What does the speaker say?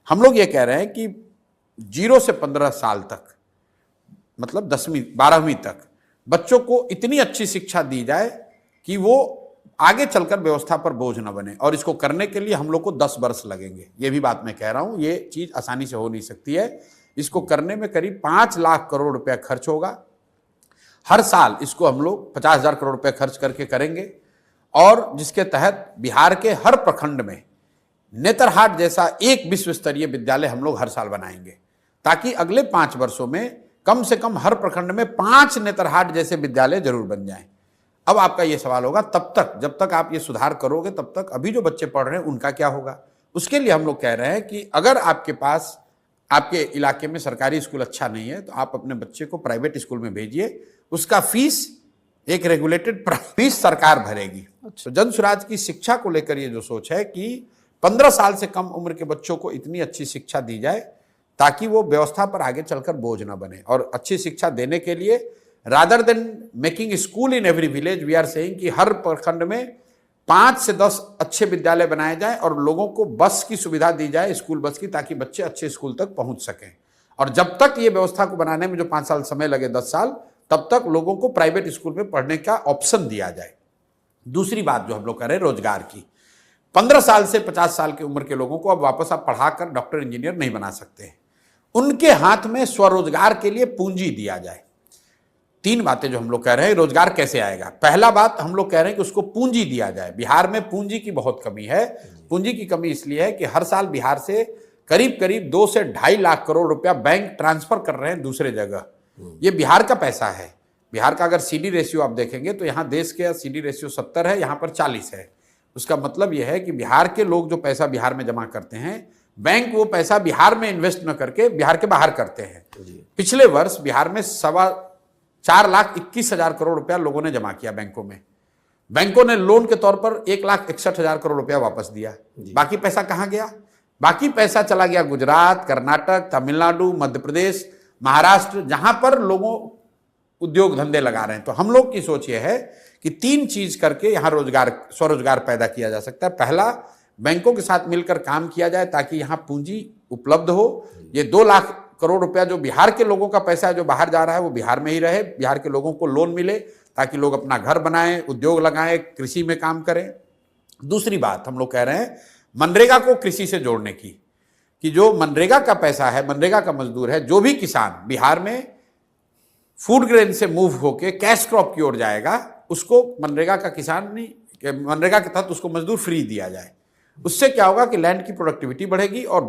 हम लोग ये कह रहे हैं कि 0 से 15 साल तक, मतलब 10वीं 12वीं तक बच्चों को इतनी अच्छी शिक्षा दी जाए कि वो आगे चलकर व्यवस्था पर बोझ न बने। और इसको करने के लिए हम लोग को 10 वर्ष लगेंगे। ये भी बात मैं कह रहा हूं, ये चीज आसानी से हो नहीं सकती है। इसको करने में करीब 5 लाख करोड़ रुपया खर्च होगा। हर साल इसको हम लोग 50,000 करोड़ रुपए खर्च करके करेंगे, और जिसके तहत बिहार के हर प्रखंड में नेतरहाट जैसा एक विश्व स्तरीय विद्यालय हम लोग हर साल बनाएंगे, ताकि अगले 5 वर्षों में कम से कम हर प्रखंड में 5 नेतरहाट जैसे विद्यालय जरूर बन जाएं। अब आपका यह सवाल होगा, तब तक जब तक आप ये सुधार करोगे तब तक अभी जो बच्चे पढ़ रहे हैं उनका क्या होगा? उसके लिए हम लोग कह रहे हैं कि अगर आपके पास आपके इलाके में सरकारी स्कूल अच्छा नहीं है तो आप अपने बच्चे को प्राइवेट स्कूल में भेजिए। उसका फीस एक रेगुलेटेड फीस सरकार भरेगी। तो जन स्वराज की शिक्षा को लेकर ये जो सोच है कि 15 साल से कम उम्र के बच्चों को इतनी अच्छी शिक्षा दी जाए ताकि वो व्यवस्था पर आगे चलकर बोझ ना बने। और अच्छी शिक्षा देने के लिए rather than making school in every village, we are saying कि हर प्रखंड में 5 से 10 अच्छे विद्यालय बनाए जाएं और लोगों को बस की सुविधा दी जाए, स्कूल बस की, ताकि बच्चे अच्छे स्कूल तक पहुंच सकें। और जब तक ये व्यवस्था को बनाने में जो 5 साल समय लगे, 10 साल, तब तक लोगों को प्राइवेट स्कूल में पढ़ने का ऑप्शन दिया जाए। दूसरी बात जो हम लोग कह रहे हैं रोजगार की, 15 साल से 50 साल की उम्र के लोगों को अब वापस आप पढ़ाकर डॉक्टर इंजीनियर नहीं बना सकते हैं। उनके हाथ में स्वरोजगार के लिए पूंजी दिया जाए। 3 बातें जो हम लोग कह रहे हैं, रोजगार कैसे आएगा। पहला बात हम लोग कह रहे हैं कि उसको पूंजी दिया जाए। बिहार में पूंजी की बहुत कमी है। पूंजी की कमी इसलिए है कि हर साल बिहार से करीब करीब 2 से 2.5 लाख करोड़ रुपया बैंक ट्रांसफर कर रहे हैं दूसरे जगह। ये बिहार का पैसा है। बिहार का अगर सीडी रेशियो आप देखेंगे तो यहाँ देश के सीडी रेशियो 70 है, यहाँ पर 40 है। उसका मतलब यह है कि बिहार के लोग जो पैसा बिहार में जमा करते हैं, बैंक वो पैसा बिहार में इन्वेस्ट न करके बिहार के बाहर करते हैं। पिछले वर्ष बिहार में 4,21,000 करोड़ रुपया लोगों ने जमा किया बैंकों में। बैंकों ने लोन के तौर पर 1,61,000 करोड़ रुपया वापस दिया। बाकी पैसा कहाँ गया? बाकी पैसा चला गया गुजरात, कर्नाटक, तमिलनाडु, मध्य प्रदेश, महाराष्ट्र, जहां पर लोगों उद्योग धंधे लगा रहे हैं। तो हम लोग की सोच ये है कि 3 चीज करके यहां रोजगार, स्वरोजगार पैदा किया जा सकता है। पहला, बैंकों के साथ मिलकर काम किया जाए ताकि यहां पूंजी उपलब्ध हो। ये 2 लाख करोड़ रुपया जो बिहार के लोगों का पैसा है जो बाहर जा रहा है वो बिहार में ही रहे। बिहार के लोगों को लोन मिले ताकि लोग अपना घर बनाएं, उद्योग लगाएं, कृषि में काम करें। दूसरी बात हम लोग कह रहे हैं मनरेगा को कृषि से जोड़ने की, कि जो मनरेगा का पैसा है, मनरेगा का मजदूर है, जो भी किसान बिहार में फूड ग्रेन से मूव होके कैश क्रॉप की ओर जाएगा, उसको मनरेगा का किसान नहीं, मनरेगा के तहत उसको मजदूर फ्री दिया जाए। उससे क्या होगा कि लैंड की प्रोडक्टिविटी बढ़ेगी और